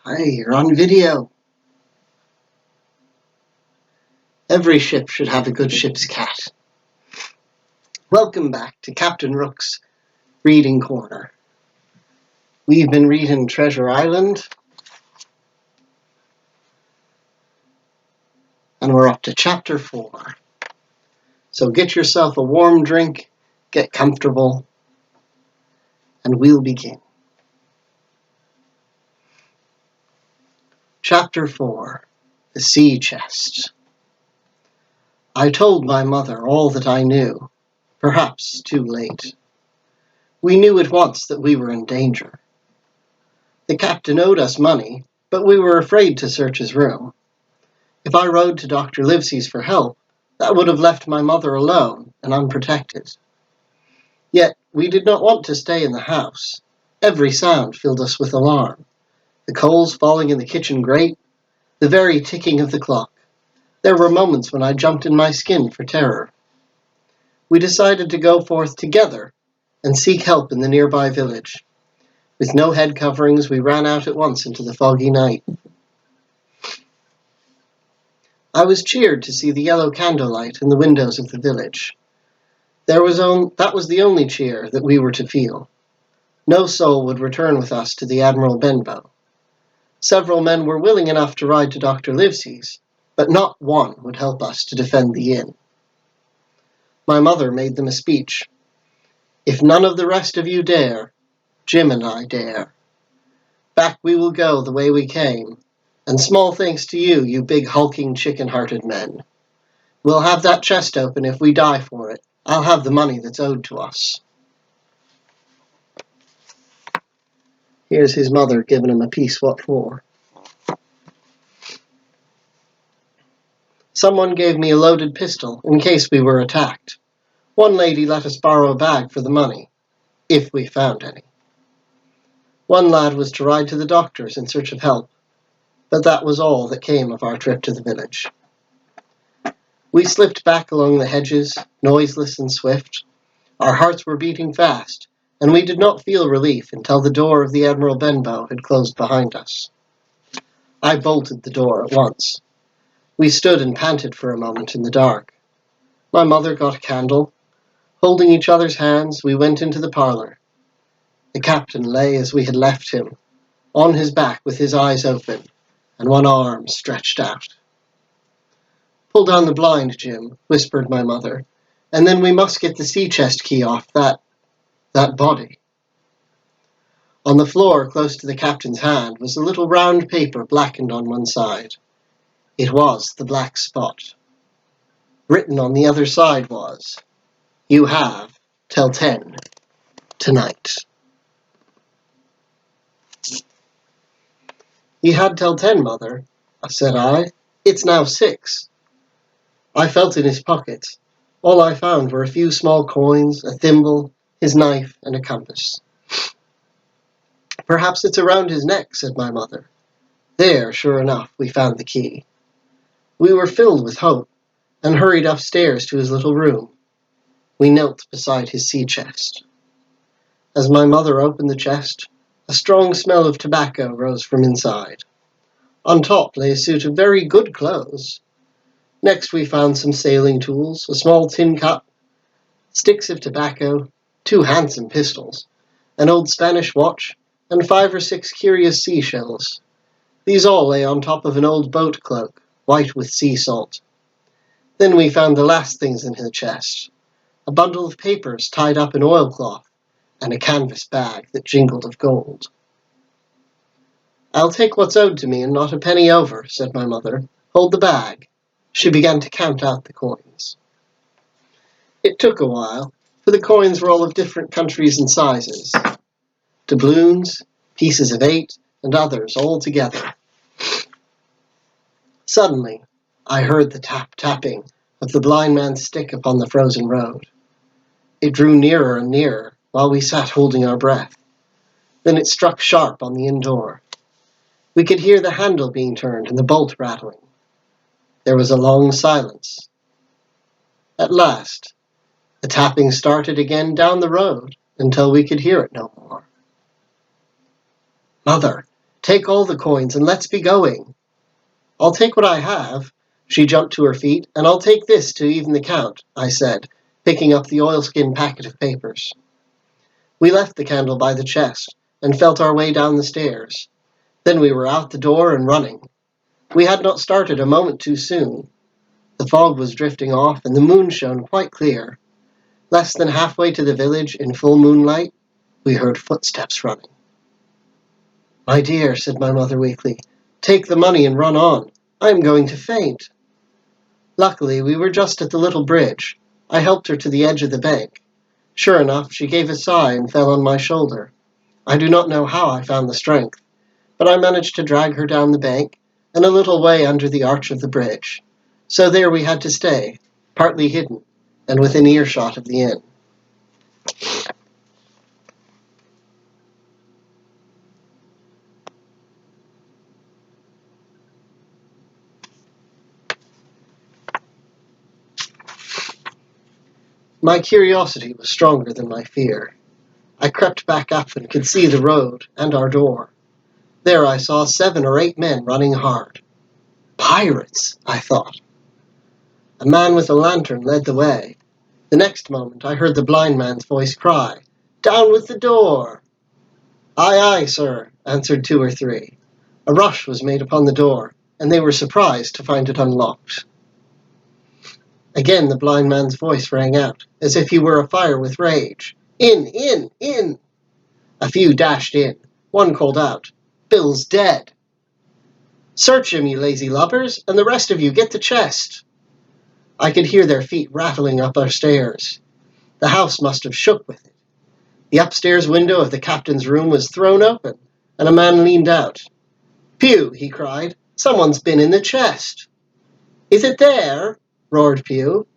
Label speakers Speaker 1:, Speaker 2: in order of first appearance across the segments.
Speaker 1: Hey, you're on video. Every ship should have a good ship's cat. Welcome back to Captain Rook's Reading Corner. We've been reading Treasure Island, and we're up to Chapter 4. So get yourself a warm drink, get comfortable, and we'll begin. Chapter 4, The Sea Chest. I told my mother all that I knew, perhaps too late. We knew at once that we were in danger. The captain owed us money, but we were afraid to search his room. If I rode to Dr. Livesey's for help, that would have left my mother alone and unprotected. Yet we did not want to stay in the house. Every sound filled us with alarm. The coals falling in the kitchen grate, the very ticking of the clock. There were moments when I jumped in my skin for terror. We decided to go forth together and seek help in the nearby village. With no head coverings, we ran out at once into the foggy night. I was cheered to see the yellow candlelight in the windows of the village. That was the only cheer that we were to feel. No soul would return with us to the Admiral Benbow. Several men were willing enough to ride to Dr. Livesey's, but not one would help us to defend the inn. My mother made them a speech. If none of the rest of you dare, Jim and I dare. Back we will go the way we came, and small thanks to you, you big hulking chicken-hearted men. We'll have that chest open if we die for it. I'll have the money that's owed to us. Here's his mother giving him a piece what for. Someone gave me a loaded pistol in case we were attacked. One lady let us borrow a bag for the money, if we found any. One lad was to ride to the doctor's in search of help, but that was all that came of our trip to the village. We slipped back along the hedges, noiseless and swift. Our hearts were beating fast, and we did not feel relief until the door of the Admiral Benbow had closed behind us. I bolted the door at once. We stood and panted for a moment in the dark. My mother got a candle. Holding each other's hands, we went into the parlour. The captain lay as we had left him, on his back with his eyes open, and one arm stretched out. "Pull down the blind, Jim," whispered my mother, "and then we must get the sea-chest key off that body." On the floor, close to the captain's hand, was a little round paper blackened on one side. It was the black spot. Written on the other side was, "You have till 10 tonight." "You had till 10, mother," said I. "It's now 6. I felt in his pockets. All I found were a few small coins, a thimble, his knife, and a compass. "Perhaps it's around his neck," said my mother. There, sure enough, we found the key. We were filled with hope, and hurried upstairs to his little room. We knelt beside his sea chest. As my mother opened the chest, a strong smell of tobacco rose from inside. On top lay a suit of very good clothes. Next we found some sailing tools, a small tin cup, sticks of tobacco, 2 handsome pistols, an old Spanish watch, and 5 or 6 curious seashells. These all lay on top of an old boat cloak, white with sea salt. Then we found the last things in the chest, a bundle of papers tied up in oilcloth, and a canvas bag that jingled of gold. "I'll take what's owed to me and not a penny over," said my mother. "Hold the bag." She began to count out the coins. It took a while, for the coins were all of different countries and sizes. Doubloons, pieces of 8, and others all together. Suddenly, I heard the tap-tapping of the blind man's stick upon the frozen road. It drew nearer and nearer, while we sat holding our breath. Then it struck sharp on the inn door. We could hear the handle being turned and the bolt rattling. There was a long silence. At last, the tapping started again down the road until we could hear it no more. "Mother, Take all the coins and let's be going. I'll take what I have. She jumped to her feet. And I'll take this to even the count, I said, picking up the oilskin packet of papers. We left the candle by the chest and felt our way down the stairs. Then we were out the door and running. We had not started a moment too soon. The fog was drifting off and the moon shone quite clear. Less than halfway to the village, in full moonlight, we heard footsteps running. "My dear," said my mother weakly, "take the money and run on. I am going to faint." Luckily, we were just at the little bridge. I helped her to the edge of the bank. Sure enough, she gave a sigh and fell on my shoulder. I do not know how I found the strength, but I managed to drag her down the bank and a little way under the arch of the bridge. So there we had to stay, partly hidden, and within earshot of the inn. My curiosity was stronger than my fear. I crept back up and could see the road and our door. There I saw 7 or 8 men running hard. Pirates, I thought. A man with a lantern led the way. The next moment I heard the blind man's voice cry, "Down with the door!" "Aye, aye, sir," answered 2 or 3. A rush was made upon the door, and they were surprised to find it unlocked. Again the blind man's voice rang out, as if he were afire with rage. "In, in, in!" A few dashed in. One called out, "Bill's dead." "Search him, you lazy lubbers, and the rest of you get the chest." I could hear their feet rattling up our stairs. The house must have shook with it. The upstairs window of the captain's room was thrown open, and a man leaned out. "Pew," he cried, "someone's been in the chest." "Is it there?" roared Pew.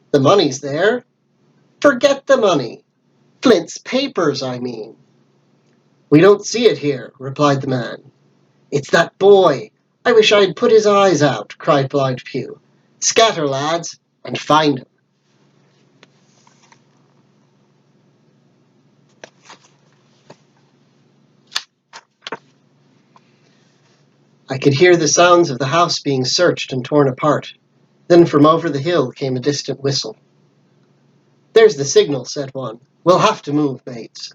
Speaker 1: "The money's there." "Forget the money. Flint's papers, I mean." "We don't see it here," replied the man. "It's that boy. I wish I'd put his eyes out," cried Blind Pew. "Scatter, lads, and find him." I could hear the sounds of the house being searched and torn apart. Then from over the hill came a distant whistle. "There's the signal," said one. "We'll have to move, mates."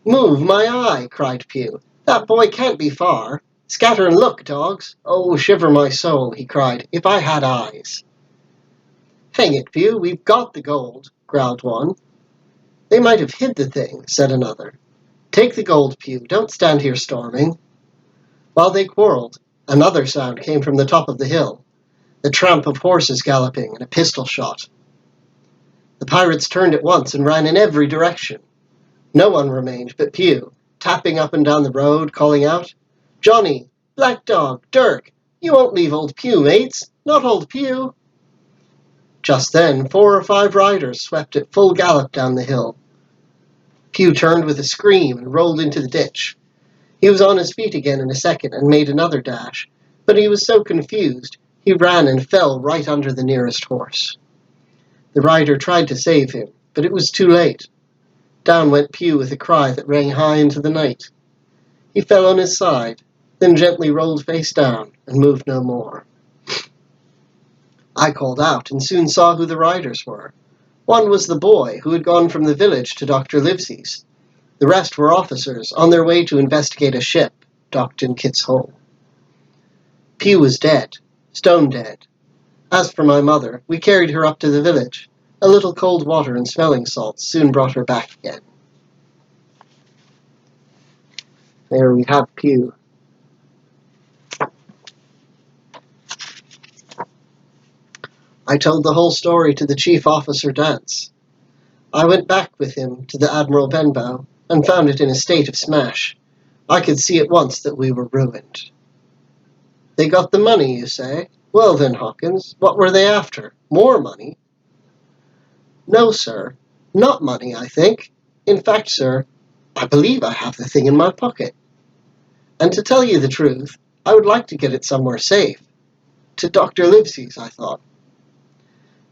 Speaker 1: "Move, my eye!" cried Pew. "That boy can't be far. Scatter and look, dogs. Oh, shiver my soul," he cried, "if I had eyes." "Hang it, Pew, we've got the gold," growled one. "They might have hid the thing," said another. "Take the gold, Pew. Don't stand here storming." While they quarrelled, another sound came from the top of the hill, the tramp of horses galloping and a pistol shot. The pirates turned at once and ran in every direction. No one remained but Pew, tapping up and down the road, calling out, "Johnny, Black Dog, Dirk, you won't leave old Pew, mates, not old Pew." Just then 4 or 5 riders swept at full gallop down the hill. Pew turned with a scream and rolled into the ditch. He was on his feet again in a second and made another dash, but he was so confused he ran and fell right under the nearest horse. The rider tried to save him, but it was too late. Down went Pew with a cry that rang high into the night. He fell on his side, then gently rolled face down and moved no more. I called out and soon saw who the riders were. One was the boy who had gone from the village to Dr. Livesey's. The rest were officers on their way to investigate a ship docked in Kit's Hole. Pew was dead, stone dead. As for my mother, we carried her up to the village. A little cold water and smelling salts soon brought her back again. There we have Pew. I told the whole story to the chief officer Dance. I went back with him to the Admiral Benbow and found it in a state of smash. I could see at once that we were ruined. "They got the money, you say? Well then, Hawkins, what were they after? More money?" "No, sir. Not money, I think. In fact, sir, I believe I have the thing in my pocket. And to tell you the truth, I would like to get it somewhere safe. To Dr. Livesey's, I thought."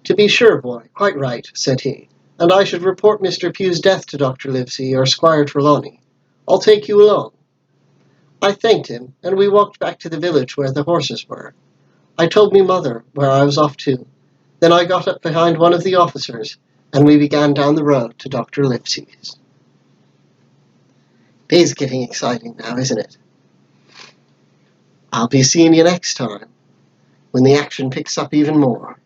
Speaker 1: "To be sure, boy, quite right," said he. "And I should report Mr. Pew's death to Dr. Livesey or Squire Trelawney. I'll take you along." I thanked him, and we walked back to the village where the horses were. I told me mother where I was off to. Then I got up behind one of the officers, and we began down the road to Dr. Livesey's. It is getting exciting now, isn't it? I'll be seeing you next time, when the action picks up even more.